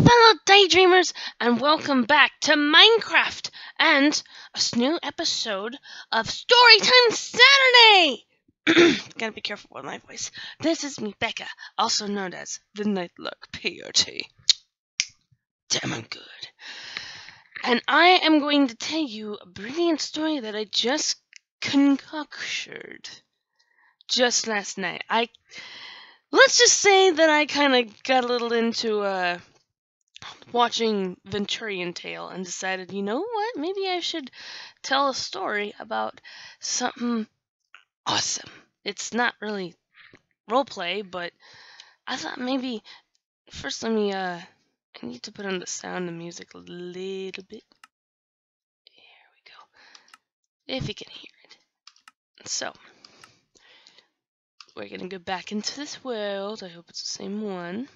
fellow daydreamers, and welcome back to Minecraft and a new episode of Storytime Saturday! Gotta be careful with my voice. This is me, Becca, also known as the Nightlook POT. Damn, I'm good. And I am going to tell you a brilliant story that I just concocted just last night. Let's just say that I kind of got a little into watching VenturianTale and decided, you know what, maybe I should tell a story about something awesome. It's not really roleplay, but I thought maybe first I need to put on the sound and music a little bit. There we go. If you can hear it. So, we're gonna go back into this world. I hope it's the same one.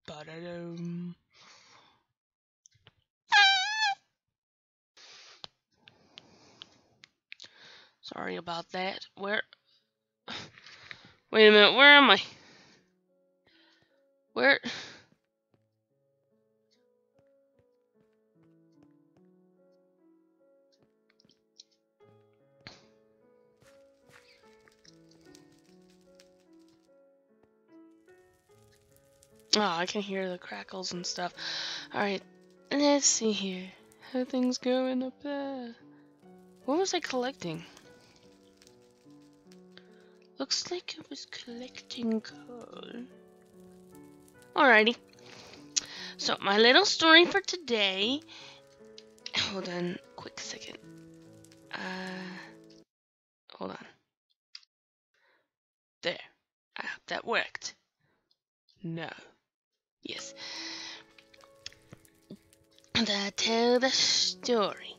Ba-da-dum. Sorry about that. Wait a minute, where am I? Where? Oh, I can hear the crackles and stuff. Alright, let's see here. How things going up there? What was I collecting? Looks like I was collecting coal. Alrighty. So, my little story for today... Hold on, quick second. Hold on. There. I hope that worked. No. Yes. And I tell the story.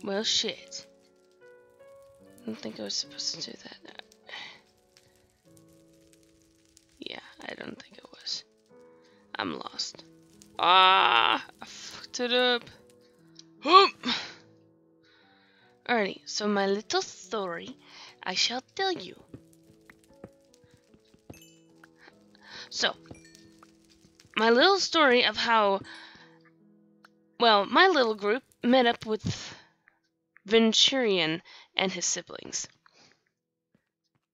Well, shit. I don't think I was supposed to do that. Yeah, I don't think it was. I'm lost. Ah, I fucked it up. Alrighty, so my little story, I shall tell you. So, my little story of how, well, my little group met up with Venturian and his siblings.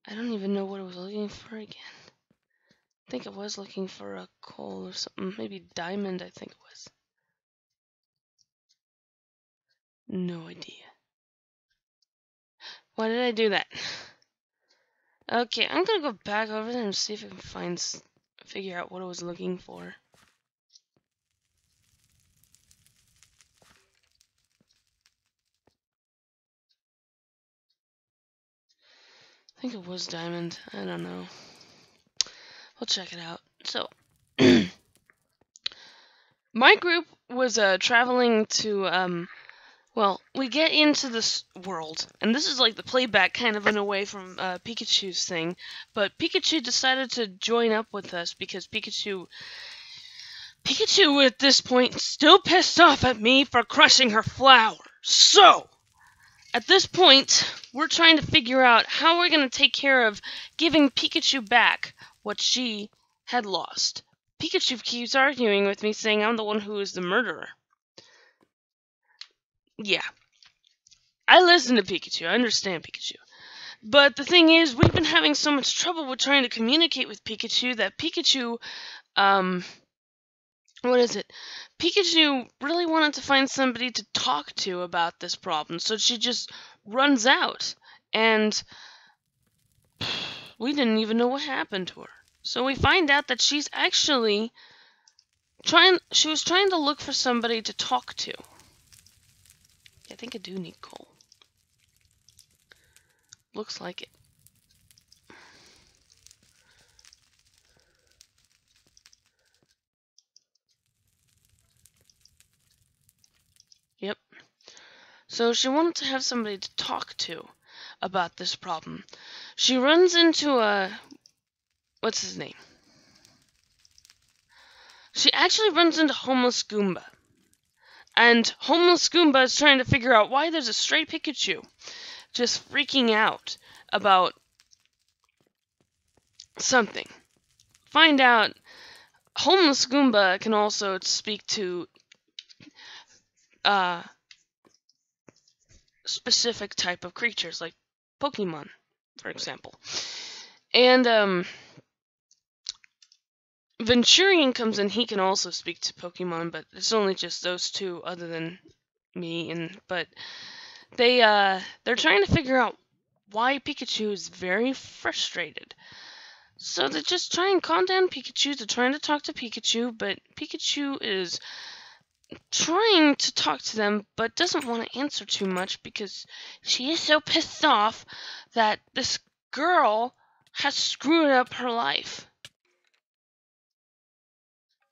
I don't even know what I was looking for again. I think I was looking for a coal or something. Maybe diamond, I think it was. No idea. Why did I do that? Okay, I'm gonna go back over there and see if I can figure out what I was looking for. I think it was diamond. I don't know. We'll check it out. So, my group was traveling to well, we get into this world, and this is like the playback kind of in a way from Pikachu's thing, but Pikachu decided to join up with us because Pikachu at this point still pissed off at me for crushing her flower. So, at this point, we're trying to figure out how we're going to take care of giving Pikachu back what she had lost. Pikachu keeps arguing with me, saying I'm the one who is the murderer. Yeah. I listen to Pikachu. I understand Pikachu. But the thing is, we've been having so much trouble with trying to communicate with Pikachu that Pikachu, Pikachu really wanted to find somebody to talk to about this problem, so she just runs out. And we didn't even know what happened to her. So we find out that she's actually she was trying to look for somebody to talk to. I think I do need coal. Looks like it. Yep. So she wanted to have somebody to talk to about this problem. She runs into what's his name? She actually runs into Homeless Goomba. And Homeless Goomba is trying to figure out why there's a stray Pikachu just freaking out about something. Find out homeless Goomba can also speak to specific type of creatures, like Pokemon, for example. And Venturian comes in, he can also speak to Pokemon, but it's only just those two other than me, but they're trying to figure out why Pikachu is very frustrated. So they just try and calm down Pikachu. They're trying to talk to Pikachu, but Pikachu is trying to talk to them, but doesn't want to answer too much because she is so pissed off that this girl has screwed up her life.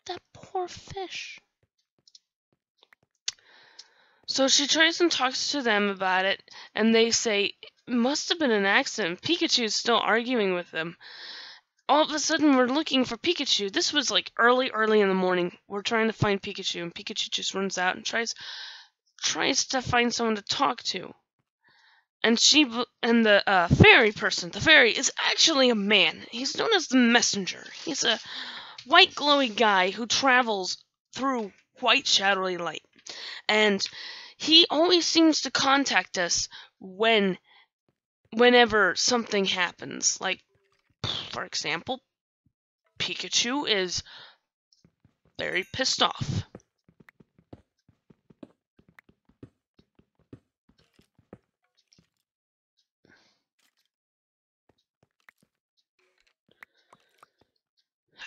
That poor fish. So she tries and talks to them about it, and they say, it must have been an accident. Pikachu's still arguing with them. All of a sudden, we're looking for Pikachu. This was like early in the morning. We're trying to find Pikachu, and Pikachu just runs out and tries to find someone to talk to. And the fairy person, the fairy, is actually a man. He's known as the messenger. He's a white glowy guy who travels through white shadowy light. And he always seems to contact us whenever something happens. Like, for example, Pikachu is very pissed off.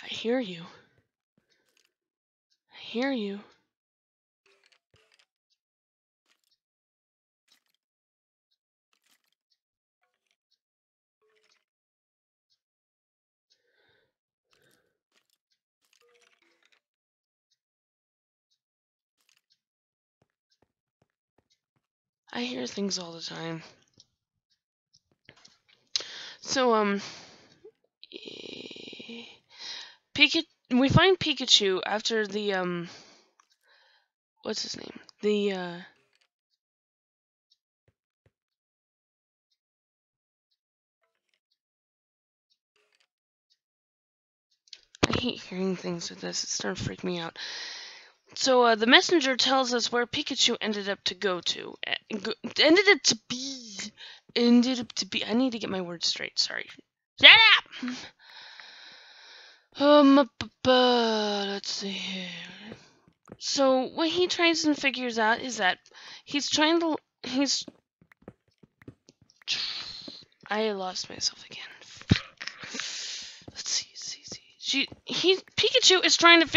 I hear you. I hear you. I hear things all the time. So, we find Pikachu after the, what's his name? I hate hearing things like this. It's starting to freak me out. So, the messenger tells us where Pikachu ended up to go to. Ended up to be. I need to get my words straight. Sorry. Shut up! Let's see here. So, what he tries and figures out is that I lost myself again. Let's see. Pikachu is trying to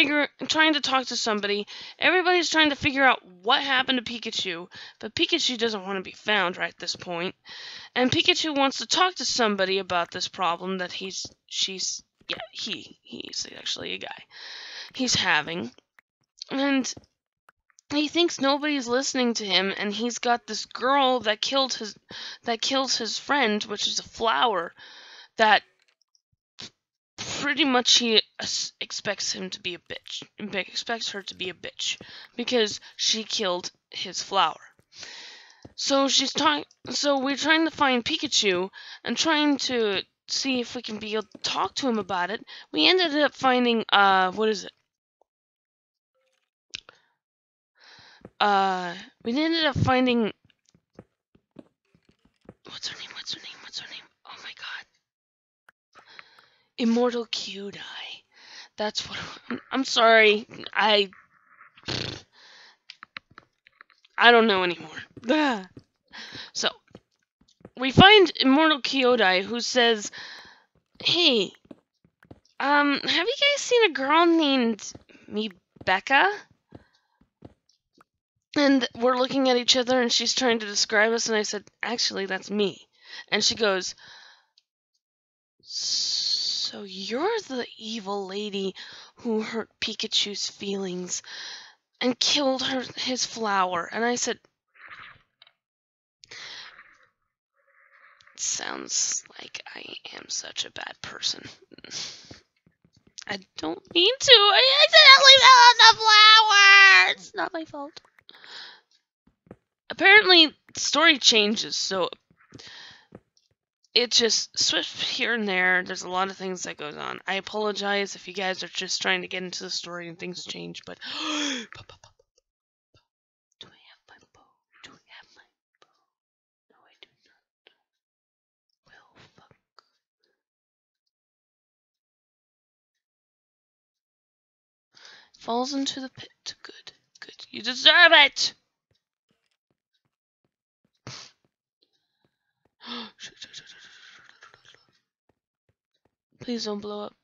talk to somebody. Everybody's trying to figure out what happened to Pikachu, but Pikachu doesn't want to be found right at this point. And Pikachu wants to talk to somebody about this problem that he's actually a guy. He's having. And he thinks nobody's listening to him, and he's got this girl that kills his friend, which is a flower, that pretty much he expects him to be a bitch. Expects her to be a bitch because she killed his flower. So we're trying to find Pikachu and trying to see if we can be able to talk to him about it. We ended up finding what is it? We ended up finding what's her name? Oh my god. Immortal Kyodai. That's what I'm sorry. I don't know anymore. So, we find Immortal Kyodai who says, "Hey, have you guys seen a girl named Becca?" And we're looking at each other and she's trying to describe us, and I said, "Actually, that's me." And she goes, "So you're the evil lady who hurt Pikachu's feelings and killed his flower." And I said, "Sounds like I am such a bad person. I don't mean to. I accidentally fell on the flower. It's not my fault." Apparently, the story changes, so it just swift here and there. There's a lot of things that goes on. I apologize if you guys are just trying to get into the story and things change, but do I have my bow? Do I have my bow? No, I do not. Well, fuck. Falls into the pit. Good. Good. You deserve it! Please don't blow up.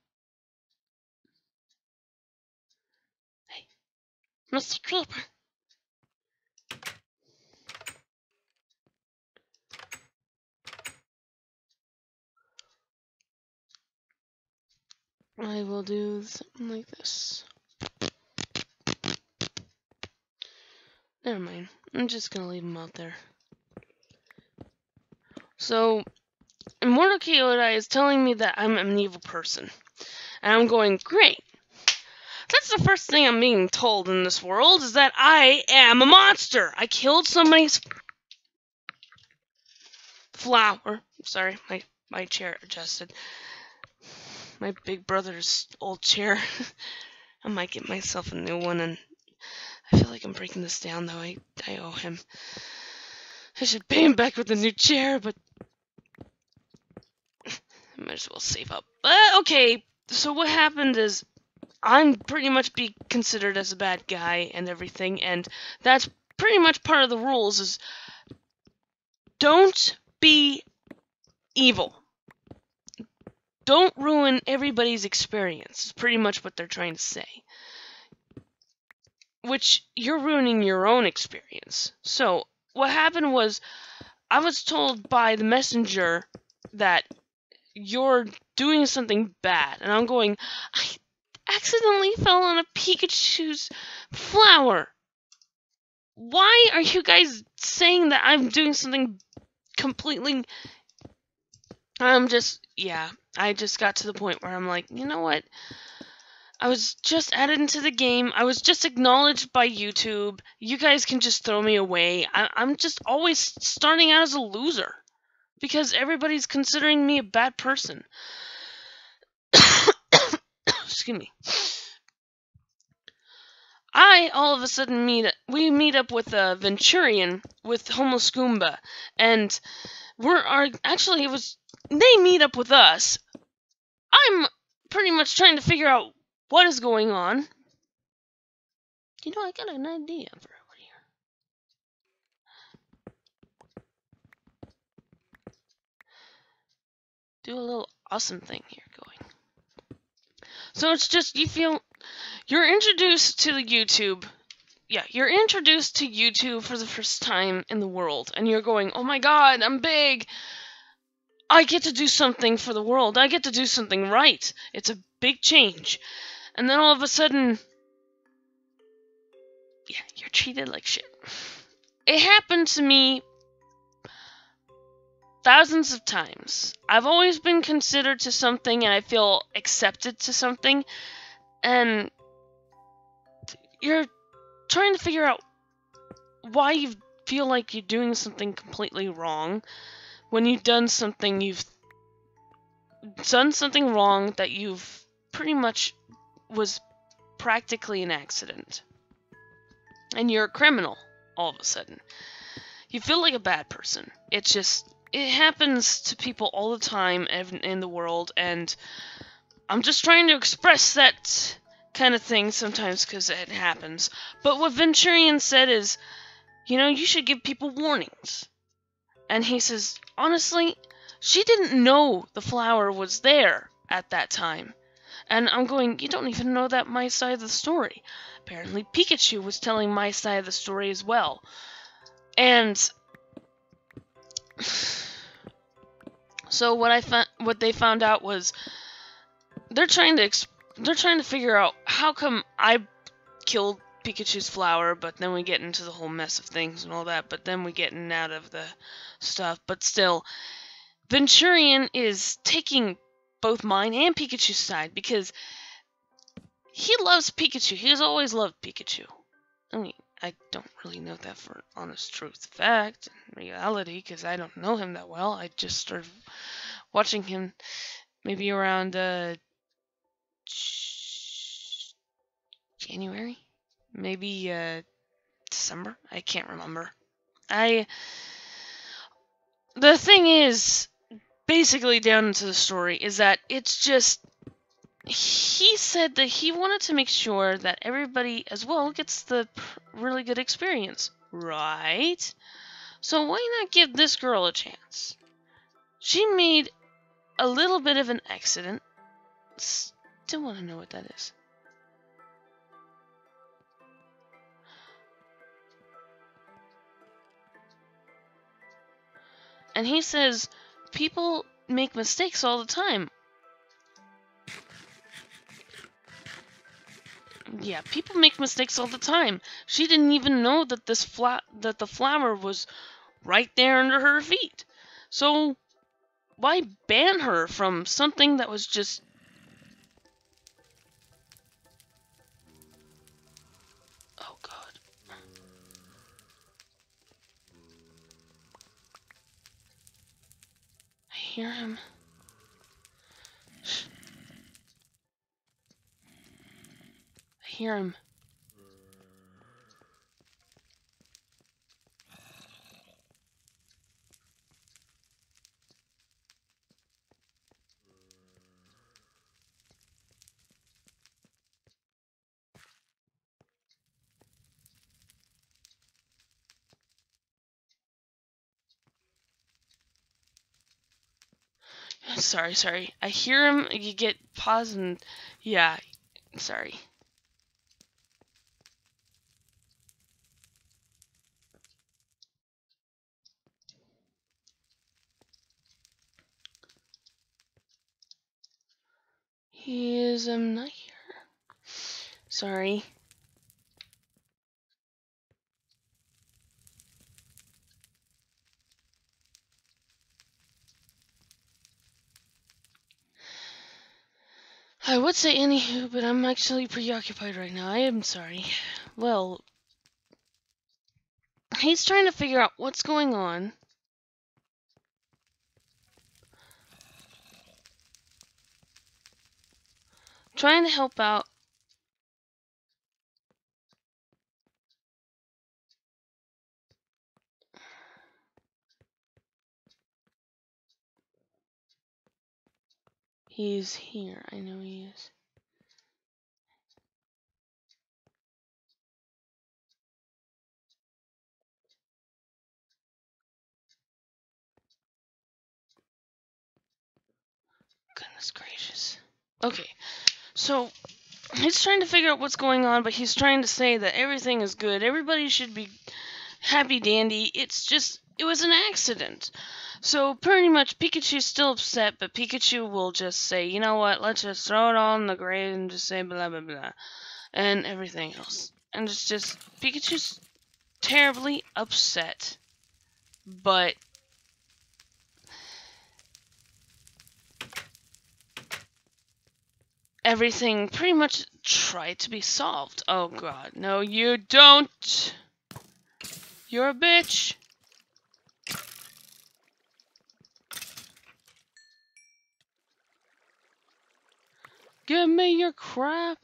Hey, Mr. Trooper. I will do something like this. Never mind. I'm just gonna leave him out there. So, Immortal Kyodai is telling me that I'm an evil person. And I'm going, great. That's the first thing I'm being told in this world, is that I am a monster. I killed somebody's flower. Sorry, my chair adjusted. My big brother's old chair. I might get myself a new one, and I feel like I'm breaking this down, though. I owe him. I should pay him back with a new chair, but I might as well save up. But, okay, so what happened is I'm pretty much be considered as a bad guy and everything, and that's pretty much part of the rules, is don't be evil. Don't ruin everybody's experience, is pretty much what they're trying to say. Which, you're ruining your own experience. So, what happened was, I was told by the messenger that you're doing something bad, and I'm going, I accidentally fell on a Pikachu's flower. Why are you guys saying that I'm doing something completely... I just got to the point where I'm like, you know what? I was just added into the game. I was just acknowledged by YouTube. You guys can just throw me away. I'm just always starting out as a loser. Because everybody's considering me a bad person. Excuse me. I, all of a sudden, we meet up with a Venturian, with Homeless Goomba. And they meet up with us. I'm pretty much trying to figure out what is going on. You know, I got an idea for everybody here. Do a little awesome thing here going. So it's just, you're introduced to the YouTube. Yeah, you're introduced to YouTube for the first time in the world. And you're going, oh my god, I'm big. I get to do something for the world. I get to do something right. It's a big change. And then all of a sudden, yeah, you're treated like shit. It happened to me thousands of times. I've always been considered to something and I feel accepted to something. And you're trying to figure out why you feel like you're doing something completely wrong when you've done something wrong that you've pretty much was practically an accident. And you're a criminal, all of a sudden. You feel like a bad person. It happens to people all the time in the world, and I'm just trying to express that kind of thing sometimes because it happens. But what Venturian said is, you know, you should give people warnings. And he says, honestly, she didn't know the flower was there at that time. And I'm going, you don't even know that my side of the story. Apparently Pikachu was telling my side of the story as well. And so what they found out was they're trying to figure out how come I killed Pikachu's flower, but then we get into the whole mess of things and all that, but then we get in and out of the stuff. But still, Venturian is taking both mine and Pikachu's side because he loves Pikachu. He has always loved Pikachu. I mean, I don't really know that for honest truth fact, reality, because I don't know him that well. I just sort of watching him maybe around January, maybe December. I can't remember. The thing is, basically down into the story, is that it's just, he said that he wanted to make sure that everybody as well gets the really good experience, right? So why not give this girl a chance? She made a little bit of an accident. Still want to know what that is. And he says, people make mistakes all the time. Yeah, people make mistakes all the time. She didn't even know that that the flower was right there under her feet. So why ban her from something that was just... Oh God. I hear him. I hear him. Sorry. I hear him. You get pause and... Yeah, sorry. He is not here. Sorry. I would say anywho, but I'm actually preoccupied right now. I am sorry. Well, he's trying to figure out what's going on. Trying to help out. He's here. I know he is. Goodness gracious. Okay, so he's trying to figure out what's going on, but he's trying to say that everything is good. Everybody should be happy dandy. It's just, it was an accident. So pretty much Pikachu's still upset, but Pikachu will just say, you know what, let's just throw it all in the grave and just say blah blah blah. And everything else. And it's just, Pikachu's terribly upset. But everything pretty much tried to be solved. Oh God, no you don't! You're a bitch! Give me your crap!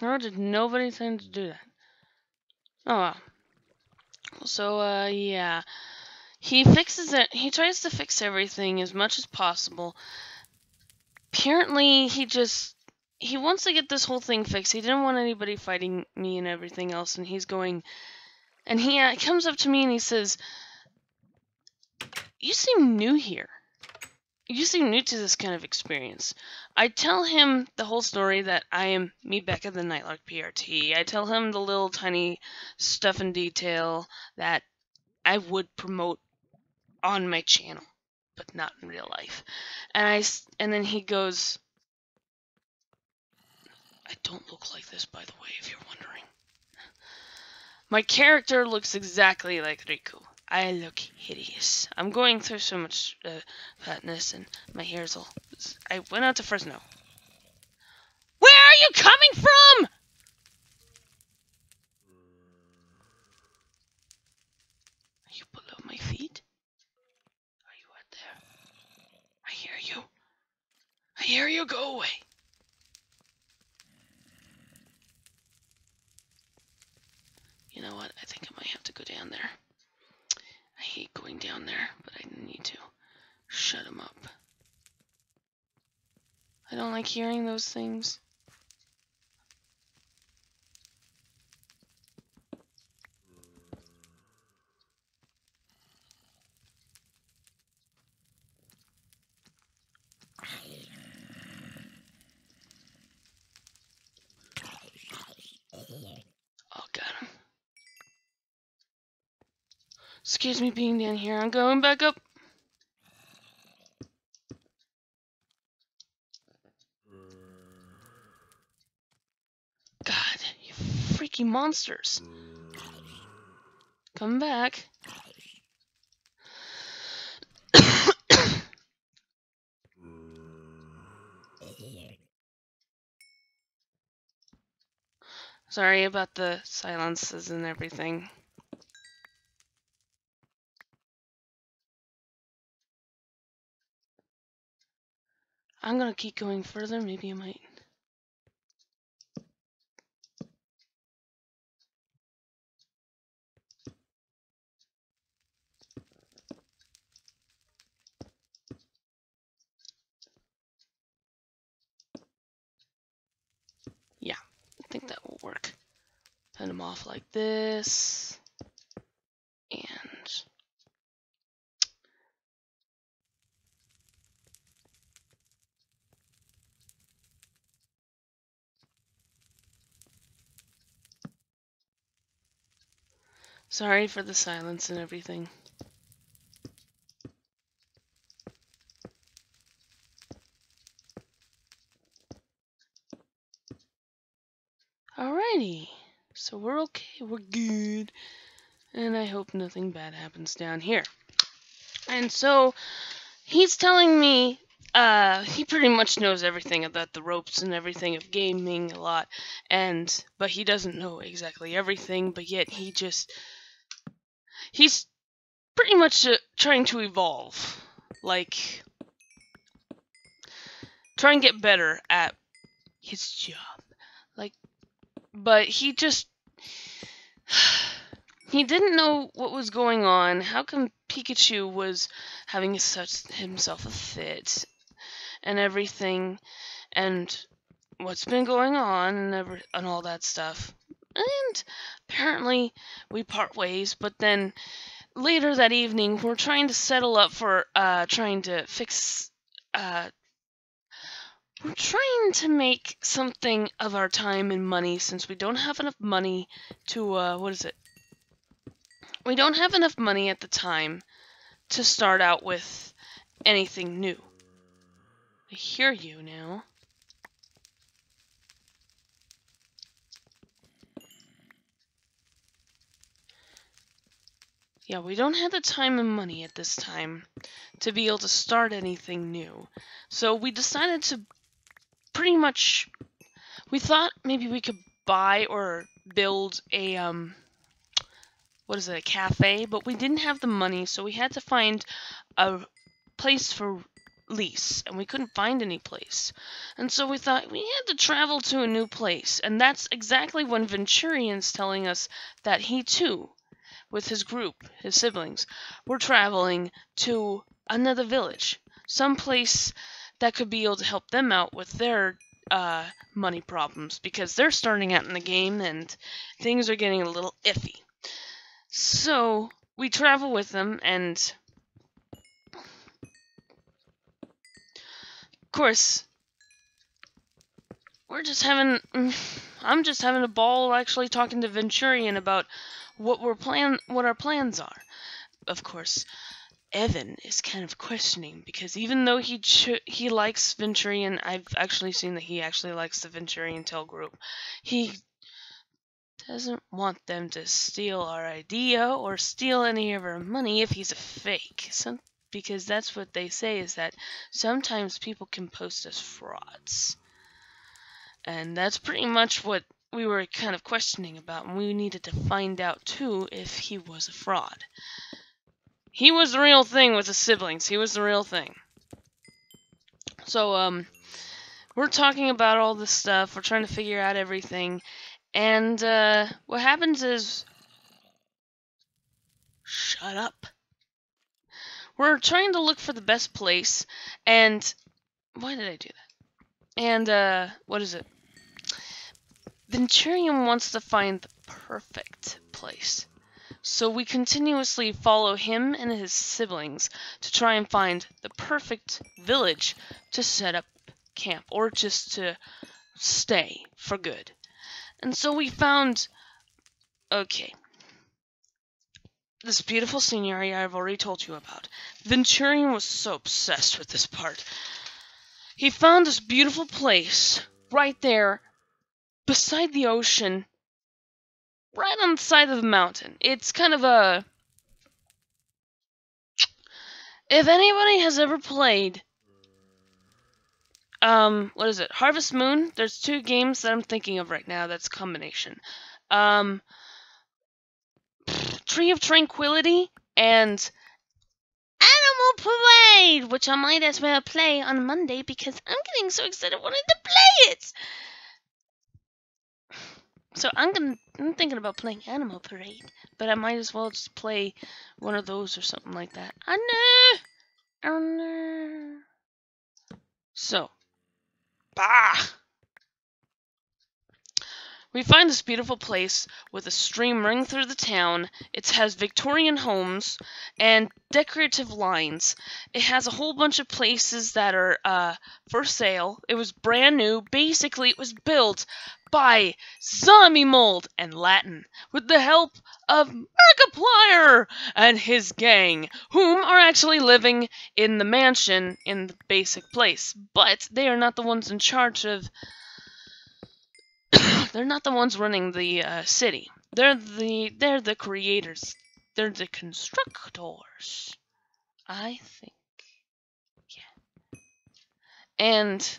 How did nobody think to do that? Oh well. So, yeah. He fixes it. He tries to fix everything as much as possible. Apparently, he wants to get this whole thing fixed. He didn't want anybody fighting me and everything else, and he's going... And he comes up to me and he says, you seem new here. You seem new to this kind of experience. I tell him the whole story that I am me Becca the Nightlark PRT. I tell him the little tiny stuff in detail that I would promote on my channel, but not in real life. And then he goes, I don't look like this, by the way, if you're wondering. My character looks exactly like Riku. I look hideous. I'm going through so much fatness, and my hair's all... I went out to Fresno. Where are you coming from? dare you go away. You know what? I think I might have to go down there. I hate going down there, but I need to shut him up. I don't like hearing those things. Oh, got him. Excuse me being down here. I'm going back up. God, you freaky monsters. Come back. Sorry about the silences and everything. I'm gonna keep going further. Maybe I might. Yeah, I think that will work. Pen them off like this. And sorry for the silence and everything. Alrighty, so we're okay, we're good, and I hope nothing bad happens down here. And so, he's telling me, he pretty much knows everything about the ropes and everything of gaming a lot, but he doesn't know exactly everything, but yet he's pretty much trying to evolve, like, try and get better at his job, like, but he didn't know what was going on. How come Pikachu was having himself a fit and everything, and what's been going on and all that stuff. And apparently we part ways, but then later that evening we're trying to settle up for trying to fix we're trying to make something of our time and money, since we don't have enough money to, we don't have enough money at the time to start out with anything new. I hear you now. Yeah, we don't have the time and money at this time to be able to start anything new. So we decided to pretty much, we thought maybe we could buy or build a, a cafe, but we didn't have the money, so we had to find a place for lease, and we couldn't find any place. And so we thought we had to travel to a new place, and that's exactly when Venturian's telling us that he too, with his group, his siblings, were traveling to another village, someplace that could be able to help them out with their money problems, because they're starting out in the game and things are getting a little iffy. So we travel with them, and of course I'm just having a ball actually talking to Venturian about what our plans are. Of course, Evan is kind of questioning, because even though he likes Venturian, I've actually seen that he actually likes the VenturianTale group. He doesn't want them to steal our idea or steal any of our money if he's a fake. Because that's what they say, is that sometimes people can post as frauds. And that's pretty much what we were kind of questioning about, and we needed to find out too if he was a fraud. He was the real thing with his siblings. He was the real thing. So, we're talking about all this stuff. We're trying to figure out everything. And what happens is... Shut up. We're trying to look for the best place, and... Why did I do that? And, what is it? Venturian wants to find the perfect place. So we continuously follow him and his siblings to try and find the perfect village to set up camp, or just to stay for good. And so we found... Okay. This beautiful scenery I've already told you about. Venturian was so obsessed with this part. He found this beautiful place right there beside the ocean, right on the side of the mountain. It's kind of a... If anybody has ever played... what is it? Harvest Moon? There's two games that I'm thinking of right now that's a combination. Tree of Tranquility and Animal Parade, which I might as well play on Monday because I'm getting so excited wanting to play it. So I'm thinking about playing Animal Parade, but I might as well just play one of those or something like that. I know. Oh no. So, bah. We find this beautiful place with a stream running through the town. It has Victorian homes and decorative lines. It has a whole bunch of places that are for sale. It was brand new. Basically, it was built by Zombie Mold and Latin with the help of Markiplier and his gang, whom are actually living in the mansion in the basic place. But they are not the ones in charge of... They're not the ones running the city. They're the creators. They're the constructors. I think. Yeah. And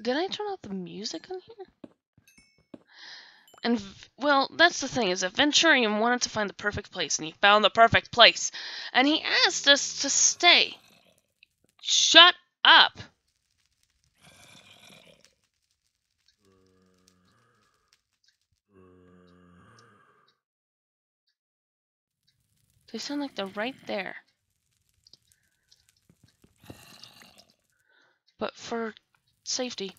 did I turn off the music on here? And well, that's the thing, is that Venturian wanted to find the perfect place, and he found the perfect place. And he asked us to stay. Shut up! They sound like they're right there. But for safety.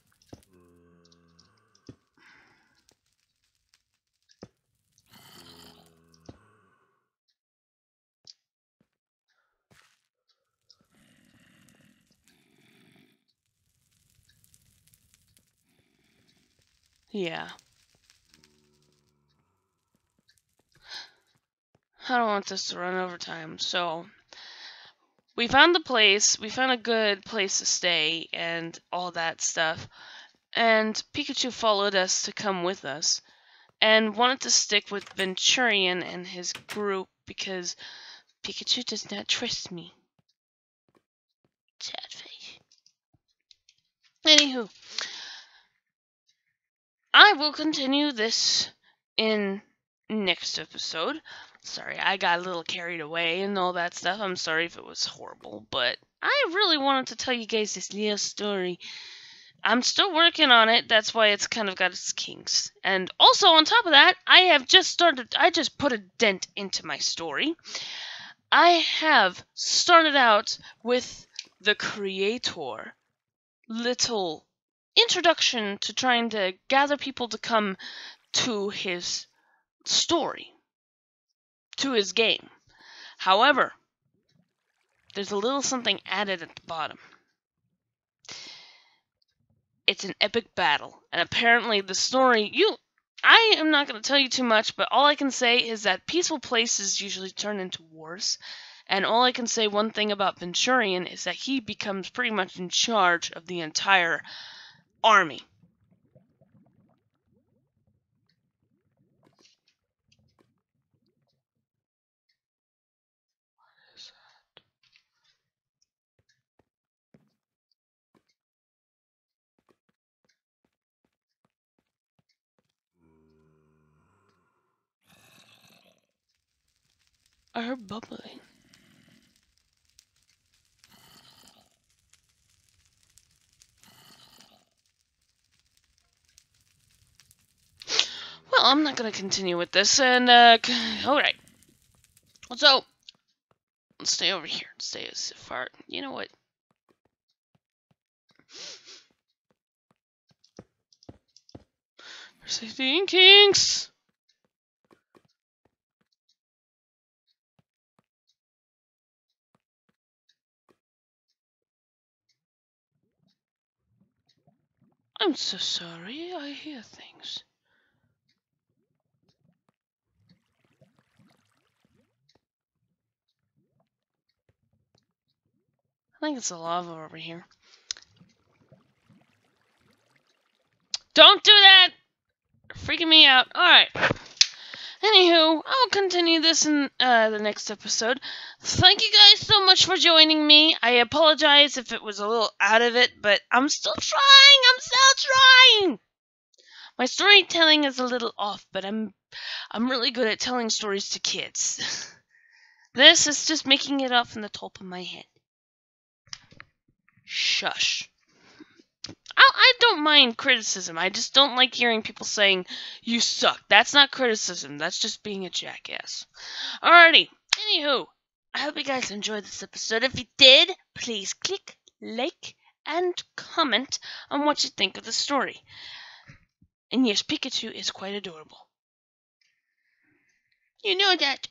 Yeah. I don't want this to run over time, so... We found the place, we found a good place to stay, and all that stuff. And Pikachu followed us to come with us, and wanted to stick with Venturian and his group, because Pikachu does not trust me. Sad face. Anywho, I will continue this in next episode. Sorry, I got a little carried away and all that stuff. I'm sorry if it was horrible, but I really wanted to tell you guys this little story. I'm still working on it. That's why it's kind of got its kinks. And also, on top of that, I just put a dent into my story. I have started out with the creator. Little introduction to trying to gather people to come to his story, to his game. However, there's a little something added at the bottom. It's an epic battle, and apparently the story, I am not going to tell you too much, but all I can say is that peaceful places usually turn into wars, and all I can say one thing about Venturian is that he becomes pretty much in charge of the entire army. I heard bubbling. well, I'm not gonna continue with this, and, alright. So, let's stay over here. Stay as far. You know what? Safety and kinks! I'm so sorry, I hear things. I think it's the lava over here. Don't do that! You're freaking me out. Alright. Anywho, I'll continue this in the next episode. Thank you guys so much for joining me. I apologize if it was a little out of it, but I'm still trying! I'm still trying! My storytelling is a little off, but I'm really good at telling stories to kids. This is just making it up from the top of my head. Shush. I don't mind criticism. I just don't like hearing people saying, you suck. That's not criticism. That's just being a jackass. Alrighty. Anywho, I hope you guys enjoyed this episode. If you did, please click like and comment on what you think of the story. And yes, Pikachu is quite adorable. You know that.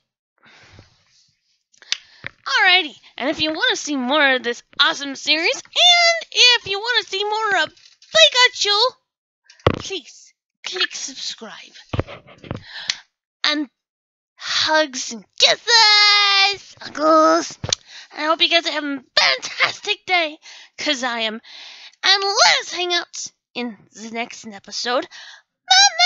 Alrighty, and if you want to see more of this awesome series, and if you want to see more of Pikachu, please click subscribe. And hugs and kisses, uncles. I hope you guys are having a fantastic day, because I am. And let us hang out in the next episode. Bye!